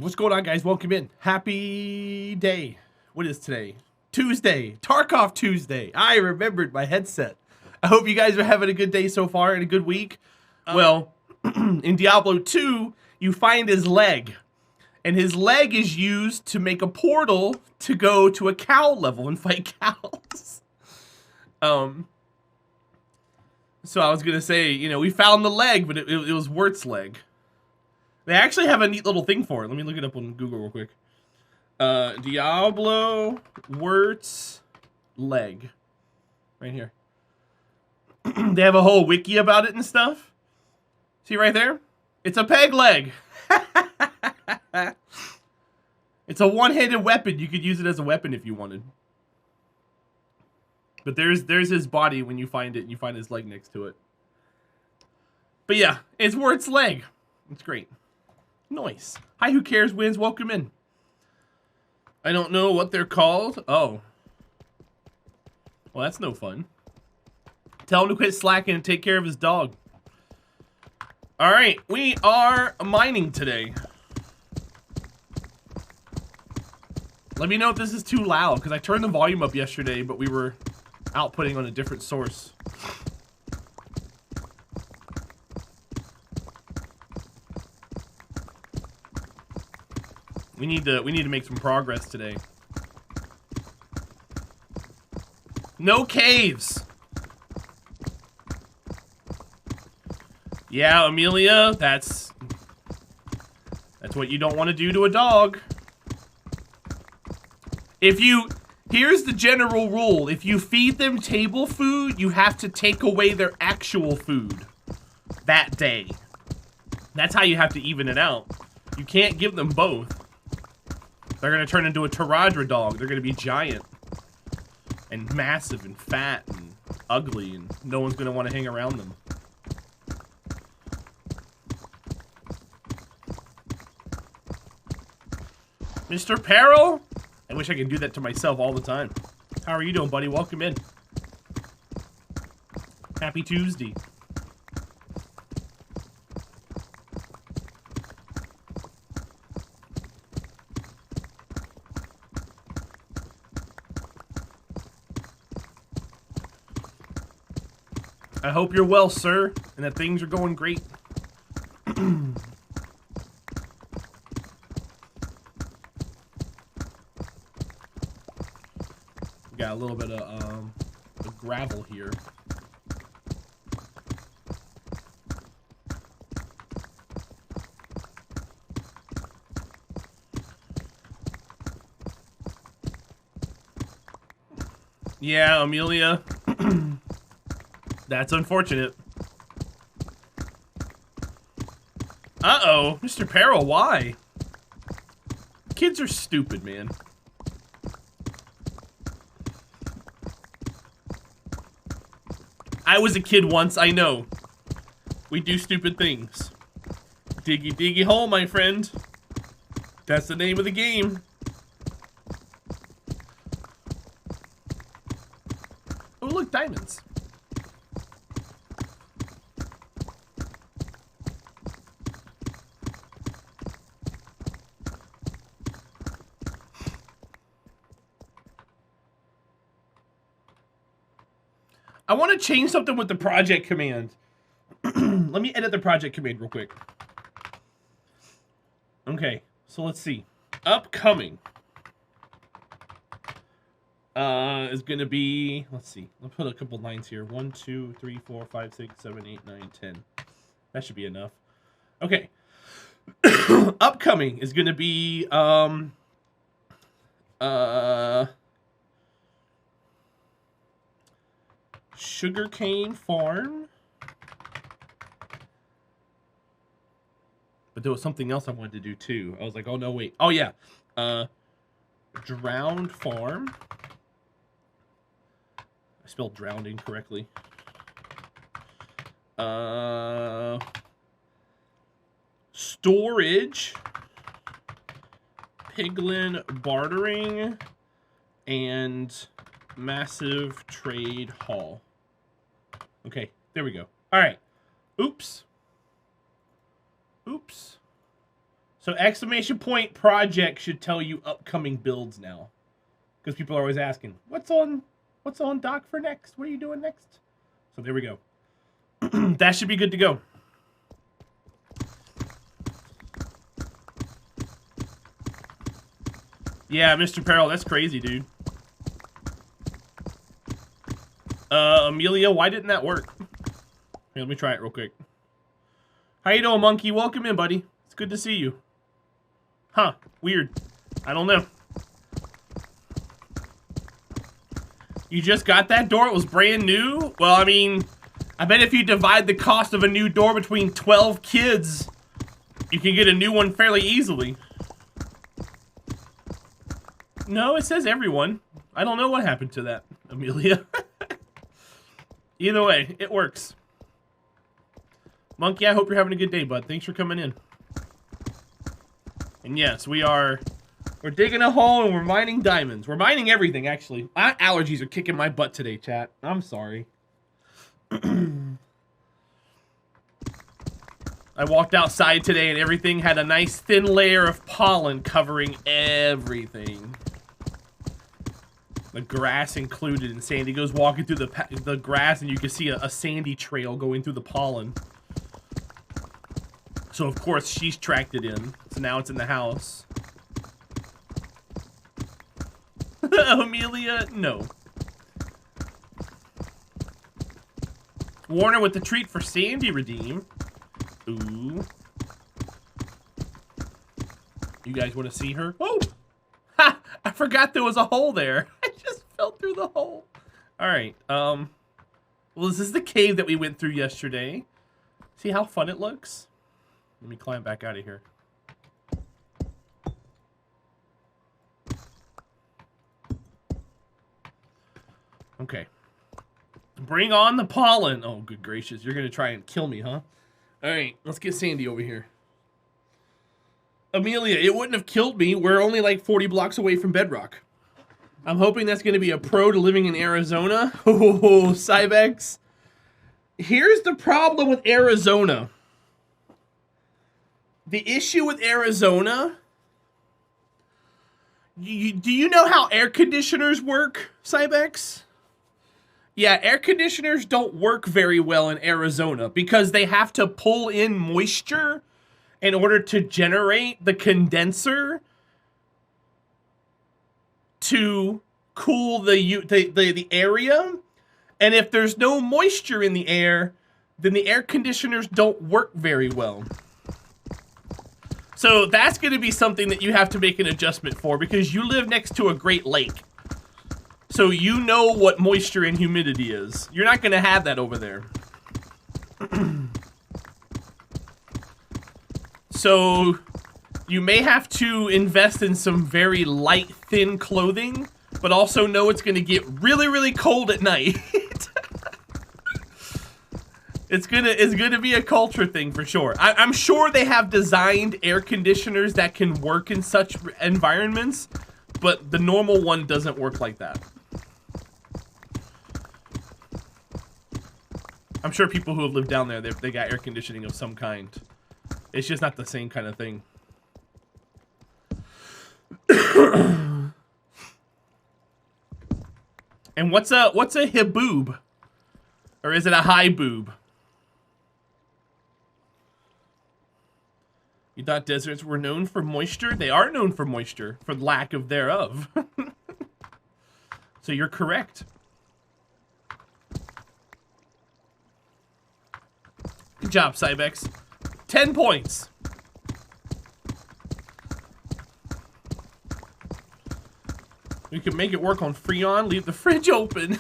What's going on, guys? Welcome in. Happy day. What is today? Tuesday. Tarkov Tuesday. I remembered my headset. I hope you guys are having a good day so far and a good week. Well, in Diablo 2, you find his leg. And his leg is used to make a portal to go to a cow level and fight cows. So I was going to say, you know, we found the leg, but it was Wirt's leg. They actually have a neat little thing for it. Let me look it up on Google real quick. Diablo Wirt's leg. Right here. They have a whole wiki about it and stuff. See right there? It's a peg leg. It's a one-handed weapon. You could use it as a weapon if you wanted. But there's his body when you find it, and you find his leg next to it. But yeah, it's Wirt's leg. It's great. Nice. Hi, who cares wins? Welcome in. I don't know what they're called. Oh. Well, that's no fun. Tell him to quit slacking and take care of his dog. Alright, we are mining today. Let me know if this is too loud, because I turned the volume up yesterday, but we were outputting on a different source. We need to make some progress today. No caves. Yeah, Amelia, that's what you don't want to do to a dog. Here's the general rule. If you feed them table food, you have to take away their actual food that day. That's how you have to even it out. You can't give them both. They're going to turn into a Terahdra dog. They're going to be giant and massive and fat and ugly, and no one's going to want to hang around them. Mr. Peril? I wish I could do that to myself all the time. How are you doing, buddy? Welcome in. Happy Tuesday. I hope you're well, sir, and that things are going great. Got a little bit of gravel here. Yeah, Amelia. That's unfortunate. Uh-oh, Mr. Peril, why? Kids are stupid, man. I was a kid once, I know. We do stupid things. Diggy diggy hole, my friend. That's the name of the game. Oh, look, diamonds. I want to change something with the project command. Let me edit the project command real quick. Okay, so let's see. Upcoming is going to be, let's see. I'll put a couple lines here. 1, 2, 3, 4, 5, 6, 7, 8, 9, 10. That should be enough. Okay. Upcoming is going to be sugarcane farm. But there was something else I wanted to do too. I was like, oh no, wait. Oh yeah. Drowned farm. I spelled drowned incorrectly. Storage. Piglin bartering. And massive trade hall. Okay, there we go. All right. Oops. Oops. So exclamation point project should tell you upcoming builds now. Because people are always asking, what's on dock for next? What are you doing next? So there we go. That should be good to go. Yeah, Mr. Peril, that's crazy, dude. Amelia, why didn't that work? Here, let me try it real quick. How you doing, monkey? Welcome in, buddy. It's good to see you. Huh, weird. I don't know. You just got that door? It was brand new? Well, I mean, I bet if you divide the cost of a new door between 12 kids, you can get a new one fairly easily. No, it says everyone. I don't know what happened to that, Amelia. Either way, it works. Monkey, I hope you're having a good day, bud. Thanks for coming in. And yes, we're digging a hole and we're mining diamonds. We're mining everything, actually. My allergies are kicking my butt today, chat. I'm sorry. I walked outside today and everything had a nice thin layer of pollen covering everything. The grass included, and Sandy goes walking through the grass and you can see a sandy trail going through the pollen. So of course she's tracked it in. So now it's in the house. Amelia, no. Warner with the treat for Sandy redeem. Ooh. You guys want to see her? Oh! Ha! I forgot there was a hole there. I just fell through the hole. Alright, well, this is the cave that we went through yesterday. See how fun it looks? Let me climb back out of here. Okay. Bring on the pollen. Oh, good gracious. You're going to try and kill me, huh? Alright, let's get Sandy over here. Amelia, it wouldn't have killed me. We're only like 40 blocks away from Bedrock. I'm hoping that's going to be a pro to living in Arizona. Oh, Cybex. Here's the problem with Arizona. The issue with Arizona... do you know how air conditioners work, Cybex? Yeah, air conditioners don't work very well in Arizona because they have to pull in moisture in order to generate the condenser to cool the area. And if there's no moisture in the air, then the air conditioners don't work very well. So that's going to be something that you have to make an adjustment for because you live next to a Great Lake. So you know what moisture and humidity is. You're not going to have that over there. So you may have to invest in some very light, thin clothing, but also know it's going to get really, really cold at night. It's gonna be a culture thing for sure. I'm sure they have designed air conditioners that can work in such environments, but the normal one doesn't work like that. I'm sure people who have lived down there, they got air conditioning of some kind. It's just not the same kind of thing. And what's a hiboob? Or is it a high boob? You thought deserts were known for moisture? They are known for moisture, for lack of thereof. So you're correct. Good job, Cybex. 10 points. We can make it work on Freon. Leave the fridge open.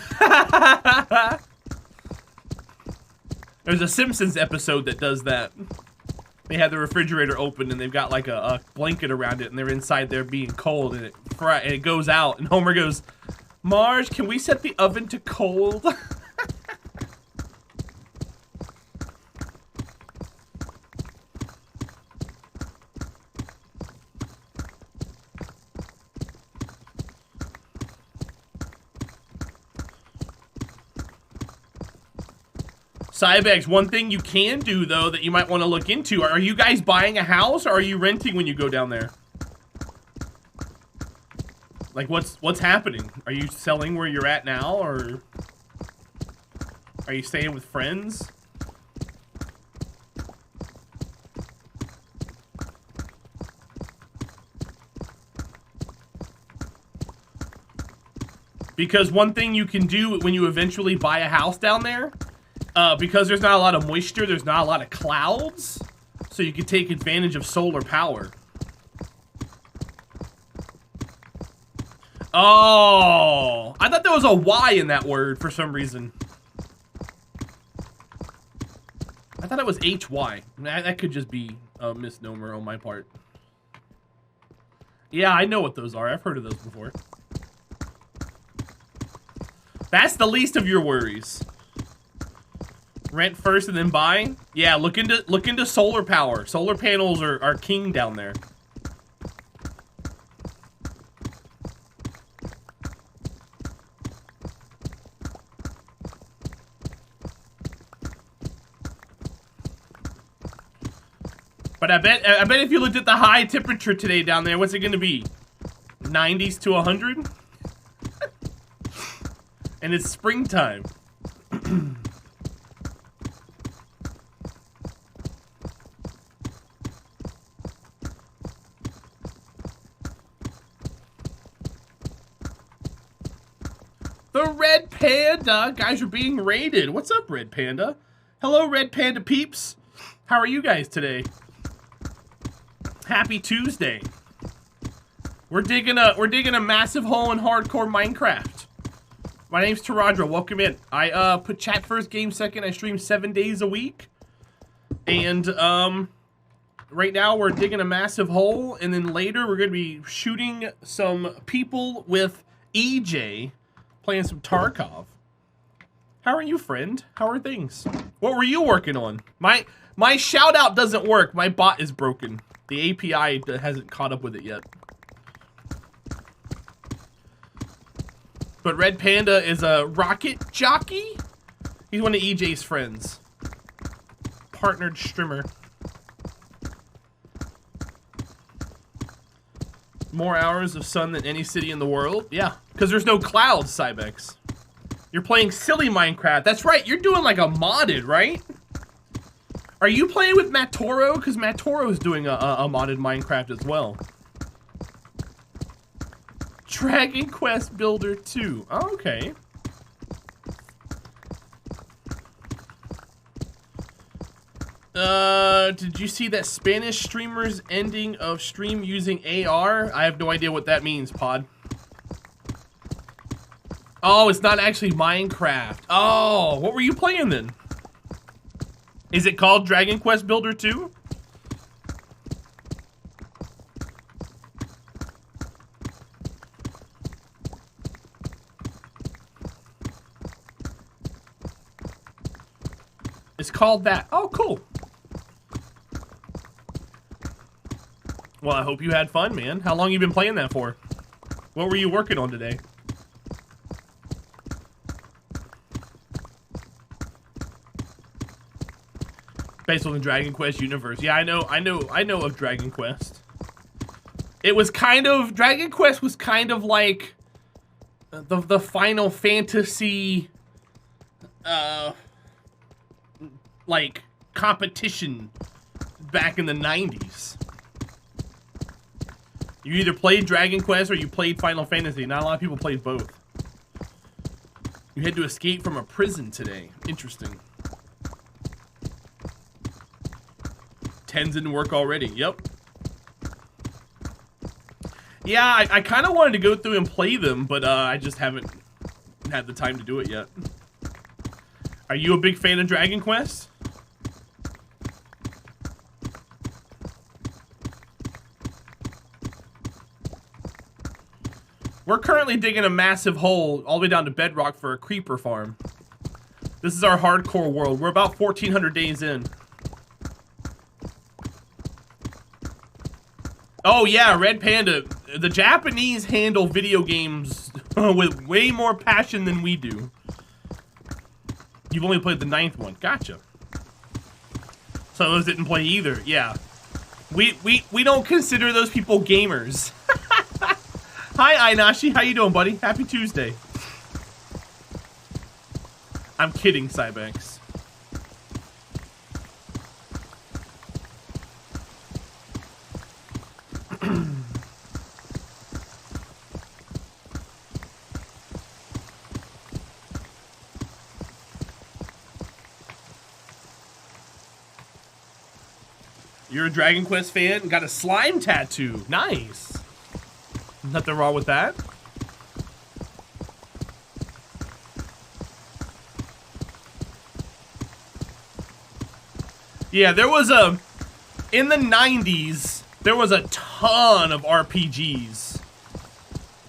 There's a Simpsons episode that does that. They have the refrigerator open and they've got like a blanket around it and they're inside there being cold and it goes out and Homer goes, Marge, can we set the oven to cold? Cybex, one thing you can do, though, that you might want to look into, are you guys buying a house, or are you renting when you go down there? Like, what's happening? Are you selling where you're at now, or are you staying with friends? Because one thing you can do when you eventually buy a house down there, because there's not a lot of moisture, there's not a lot of clouds, so you can take advantage of solar power. Oh, I thought there was a Y in that word for some reason. I thought it was HY. That could just be a misnomer on my part. Yeah, I know what those are. I've heard of those before. That's the least of your worries. Rent first and then buy? Yeah, look into solar power. Solar panels are king down there. But I bet if you looked at the high temperature today down there, what's it gonna be? 90s to 100? And it's springtime. The Red Panda! Guys are being raided. What's up, Red Panda? Hello, Red Panda peeps. How are you guys today? Happy Tuesday. We're digging a massive hole in hardcore Minecraft. My name's Terahdra. Welcome in. I put chat first, game second. I stream 7 days a week. And right now we're digging a massive hole, and then later we're gonna be shooting some people with EJ playing some Tarkov. How are you, friend? How are things? What were you working on? My shout out doesn't work. My bot is broken. The API hasn't caught up with it yet. But Red Panda is a rocket jockey. He's one of EJ's friends. Partnered streamer. More hours of sun than any city in the world. Yeah, because there's no clouds, Cybex. You're playing silly Minecraft. That's right, you're doing like a modded, right? Are you playing with Matt Toro? Because Matt Toro is doing a modded Minecraft as well. Dragon Quest Builder 2. Oh, okay. Did you see that Spanish streamer's ending of stream using AR? I have no idea what that means, Pod. Oh, it's not actually Minecraft. Oh, what were you playing then? Is it called Dragon Quest Builder 2? It's called that. Oh, cool. Well, I hope you had fun, man. How long you been playing that for? What were you working on today? Based on the Dragon Quest universe. Yeah, I know of Dragon Quest. It was kind of, Dragon Quest was kind of like the Final Fantasy like competition back in the 90s. You either played Dragon Quest or you played Final Fantasy. Not a lot of people played both. You had to escape from a prison today. Interesting. 10s didn't work already. Yep. Yeah, I kind of wanted to go through and play them, but I just haven't had the time to do it yet. Are you a big fan of Dragon Quest? We're currently digging a massive hole all the way down to bedrock for a creeper farm. This is our hardcore world. We're about 1,400 days in. Oh yeah, Red Panda. The Japanese handle video games with way more passion than we do. You've only played the 9th one. Gotcha. So those didn't play either. Yeah. We don't consider those people gamers. Hi, Ainashi. How you doing, buddy? Happy Tuesday. I'm kidding, Cybex. You're a Dragon Quest fan and got a slime tattoo. Nice. Nothing wrong with that. Yeah, there was in the 90s, there was a ton of RPGs.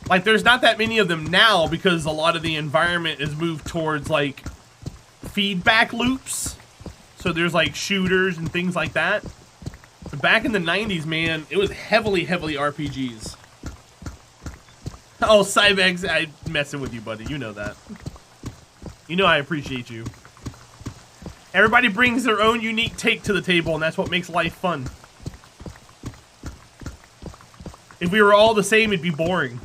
Like, there's not that many of them now because a lot of the environment is moved towards, like, feedback loops. So there's, like, shooters and things like that. But back in the 90s, man, it was heavily RPGs. Oh, Cybex, I'm messing with you, buddy. You know that. You know I appreciate you. Everybody brings their own unique take to the table, and that's what makes life fun. If we were all the same, it'd be boring.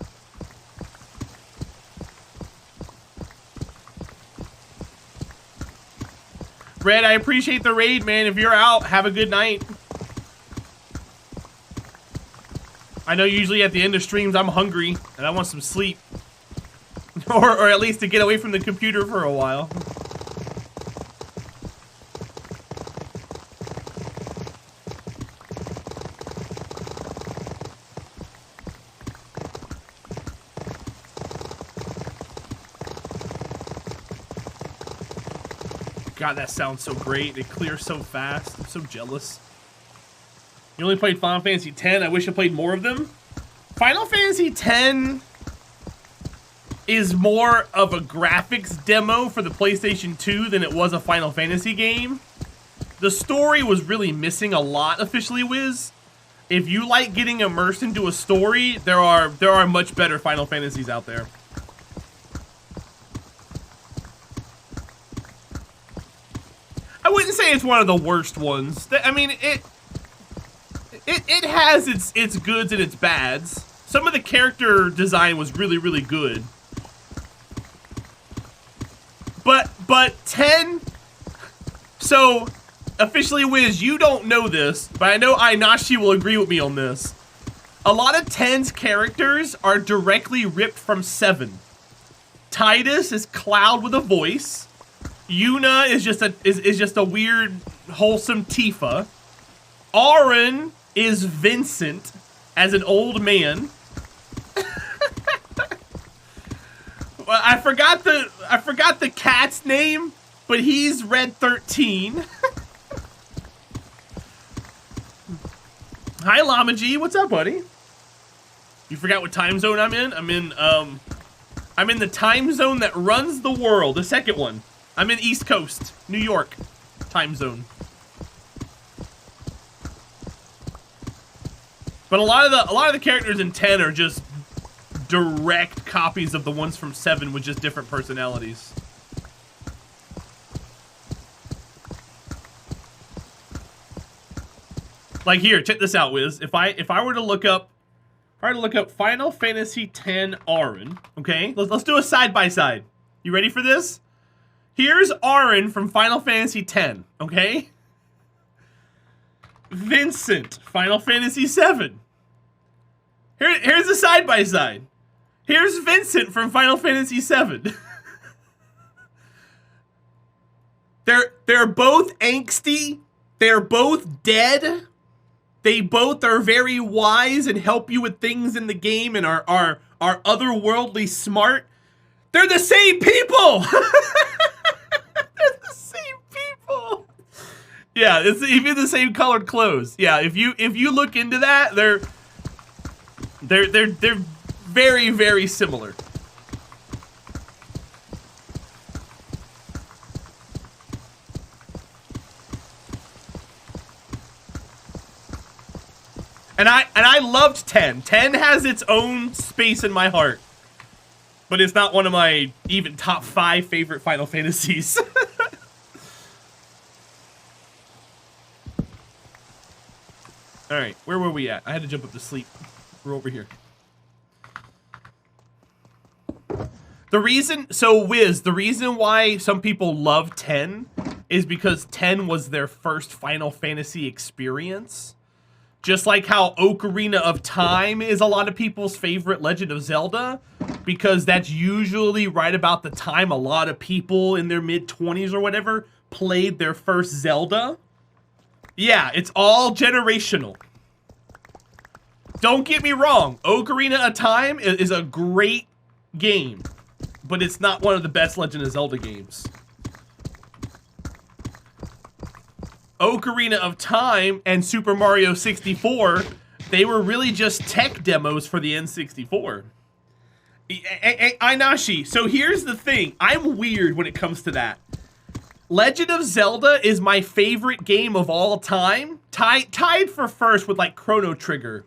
Red, I appreciate the raid, man. If you're out, have a good night. I know usually at the end of streams, I'm hungry, and I want some sleep. or at least to get away from the computer for a while. God, that sounds so great. It clears so fast. I'm so jealous. You only played Final Fantasy X. I wish I played more of them. Final Fantasy X is more of a graphics demo for the PlayStation 2 than it was a Final Fantasy game. The story was really missing a lot, Officially Wiz. If you like getting immersed into a story, there are much better Final Fantasies out there. I wouldn't say it's one of the worst ones. I mean, it has its goods and its bads. Some of the character design was really good. But 10. So, Officially Wiz, you don't know this, but I know Ainashi will agree with me on this. A lot of 10's characters are directly ripped from 7. Titus is Cloud with a voice. Yuna is just a weird, wholesome Tifa. Auron is Vincent as an old man. Well, I forgot the cat's name, but he's Red 13. Hi Llama G, what's up, buddy? You forgot what time zone I'm in? I'm in the time zone that runs the world, the second one. I'm in East Coast, New York time zone. But a lot of the characters in 10 are just direct copies of the ones from 7 with just different personalities. Like here, check this out, Wiz. If I were to look up Final Fantasy X Auron, okay? Let's do a side by side. You ready for this? Here's Auron from Final Fantasy X, okay? Vincent, Final Fantasy VII. Here's a side by side. Here's Vincent from Final Fantasy VII. They're both angsty. They're both dead. They both are very wise and help you with things in the game and are otherworldly smart. They're the same people. They're the same people. Yeah, it's even the same colored clothes. Yeah, if you look into that, they're very similar. And I loved 10. 10 has its own space in my heart. But it's not one of my even top 5 favorite Final Fantasies. All right, where were we at? I had to jump up to sleep. We're over here. The reason, so Wiz, the reason why some people love 10 is because 10 was their first Final Fantasy experience. Just like how Ocarina of Time is a lot of people's favorite Legend of Zelda, because that's usually right about the time a lot of people in their mid-20s or whatever played their first Zelda. Yeah, it's all generational. Don't get me wrong, Ocarina of Time is a great game, but it's not one of the best Legend of Zelda games. Ocarina of Time and Super Mario 64, they were really just tech demos for the N64. Ainashi, so here's the thing. I'm weird when it comes to that. Legend of Zelda is my favorite game of all time. Tied for first with like Chrono Trigger.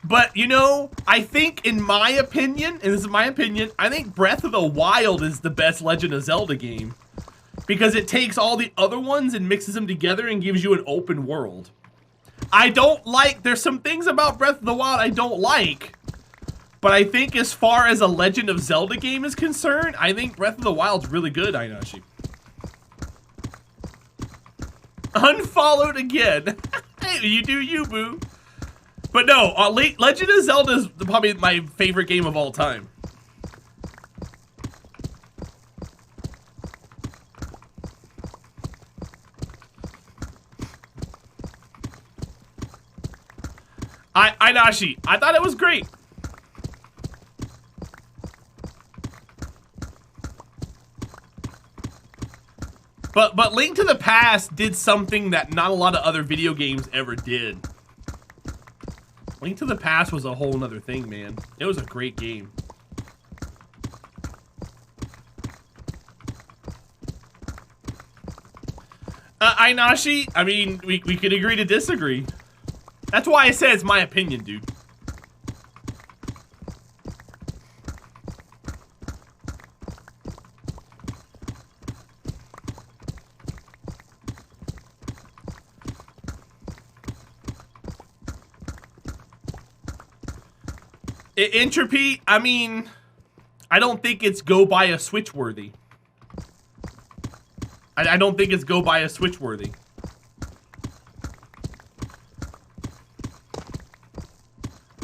But, you know, I think in my opinion, and this is my opinion, I think Breath of the Wild is the best Legend of Zelda game. Because it takes all the other ones and mixes them together and gives you an open world. I don't like, there's some things about Breath of the Wild I don't like. But I think as far as a Legend of Zelda game is concerned, I think Breath of the Wild's really good, Ainashi. Unfollowed again. Hey, you do you, boo. But no, Legend of Zelda is probably my favorite game of all time. Ainashi, I thought it was great. But Link to the Past did something that not a lot of other video games ever did. Link to the Past was a whole nother thing, man. It was a great game. Ainashi, I mean, we could agree to disagree. That's why I said it's my opinion, dude. Entropy, I mean, I don't think it's go buy a Switch worthy. I don't think it's go buy a Switch worthy.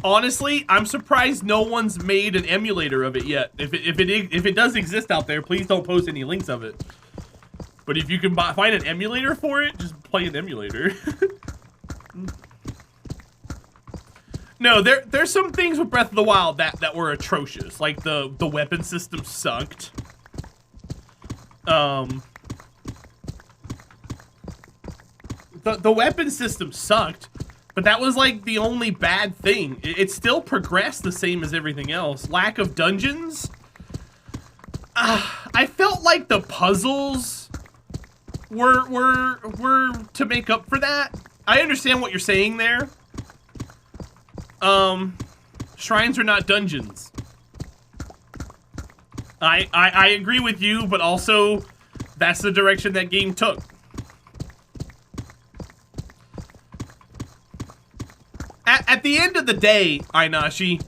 Honestly, I'm surprised no one's made an emulator of it yet. If it does exist out there, please don't post any links of it. But if you can find an emulator for it, just play an emulator. No, there's some things with Breath of the Wild that were atrocious. Like the weapon system sucked. The weapon system sucked, but that was like the only bad thing. It still progressed the same as everything else. Lack of dungeons. I felt like the puzzles were to make up for that. I understand what you're saying there. Shrines are not dungeons. I agree with you, but also that's the direction that game took. At the end of the day, Ainashi,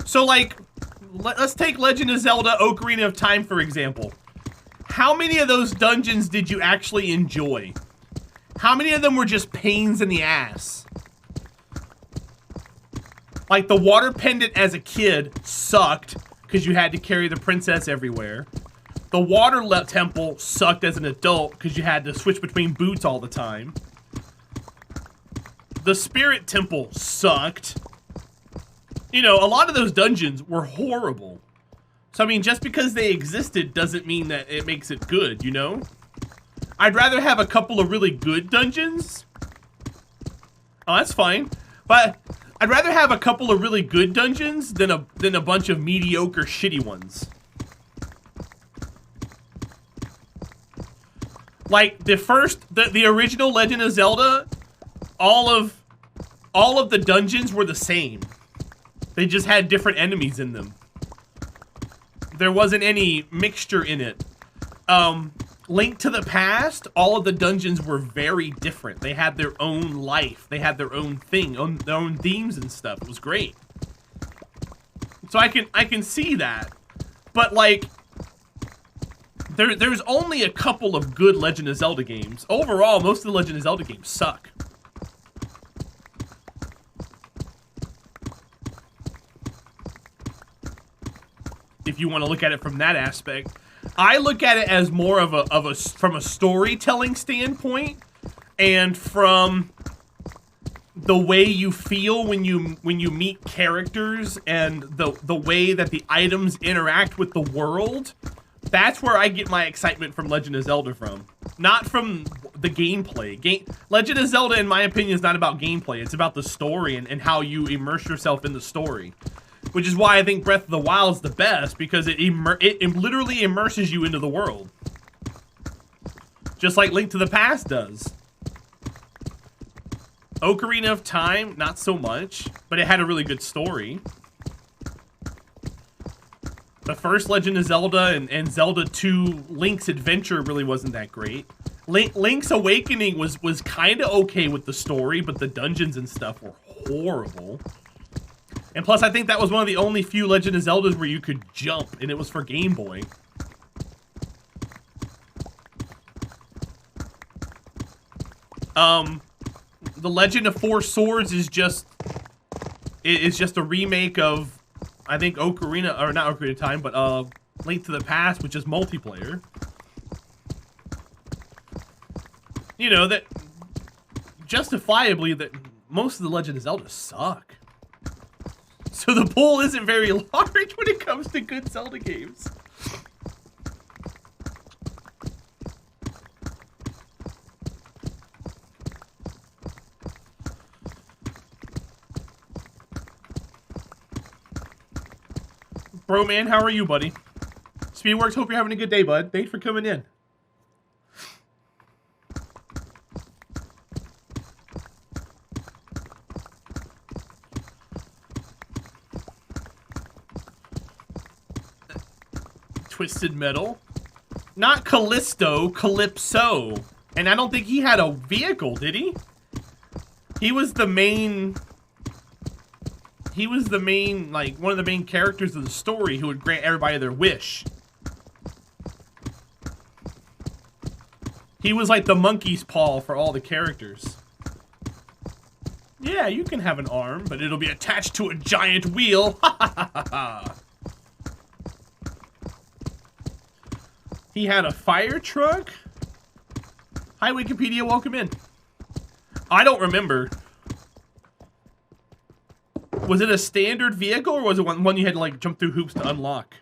so like, let's take Legend of Zelda Ocarina of Time, for example. How many of those dungeons did you actually enjoy? How many of them were just pains in the ass? Like, the water pendant as a kid sucked because you had to carry the princess everywhere. The water temple sucked as an adult because you had to switch between boots all the time. The spirit temple sucked. You know, a lot of those dungeons were horrible. So, I mean, just because they existed doesn't mean that it makes it good, you know? I'd rather have a couple of really good dungeons. Oh, that's fine. But I'd rather have a couple of really good dungeons than a bunch of mediocre, shitty ones. Like, the original Legend of Zelda, all of the dungeons were the same. They just had different enemies in them. There wasn't any mixture in it. Link to the Past, all of the dungeons were very different. They had their own life. They had their own thing, their own themes and stuff. It was great. So I can see that. But like, there's only a couple of good Legend of Zelda games. Overall, most of the Legend of Zelda games suck. If you want to look at it from that aspect. I look at it as more of a from a storytelling standpoint, and from the way you feel when you meet characters and the way that the items interact with the world. That's where I get my excitement from Legend of Zelda from, not from the gameplay. Legend of Zelda, in my opinion, is not about gameplay. It's about the story and how you immerse yourself in the story. Which is why I think Breath of the Wild is the best, because it literally immerses you into the world. Just like Link to the Past does. Ocarina of Time, not so much, but it had a really good story. The first Legend of Zelda and Zelda 2 Link's Adventure really wasn't that great. Link's Awakening was kind of okay with the story, but the dungeons and stuff were horrible. And plus, I think that was one of the only few Legend of Zeldas where you could jump, and it was for Game Boy. The Legend of Four Swords is just a remake of, I think, Ocarina, or not Ocarina of Time, but Link to the Past, which is multiplayer. You know, that justifiably that most of the Legend of Zelda suck. So the pool isn't very large when it comes to good Zelda games. Bro, man, how are you, buddy? Speedworks, hope you're having a good day, bud. Thanks for coming in. Twisted Metal. Not Callisto, Calypso. And I don't think he had a vehicle, did he? He was the main, like, one of the main characters of the story who would grant everybody their wish. He was like the monkey's paw for all the characters. Yeah, you can have an arm, but it'll be attached to a giant wheel. Ha ha ha ha. He had a fire truck? Hi, Wikipedia, welcome in. I don't remember. Was it a standard vehicle, or was it one you had to, like, jump through hoops to unlock?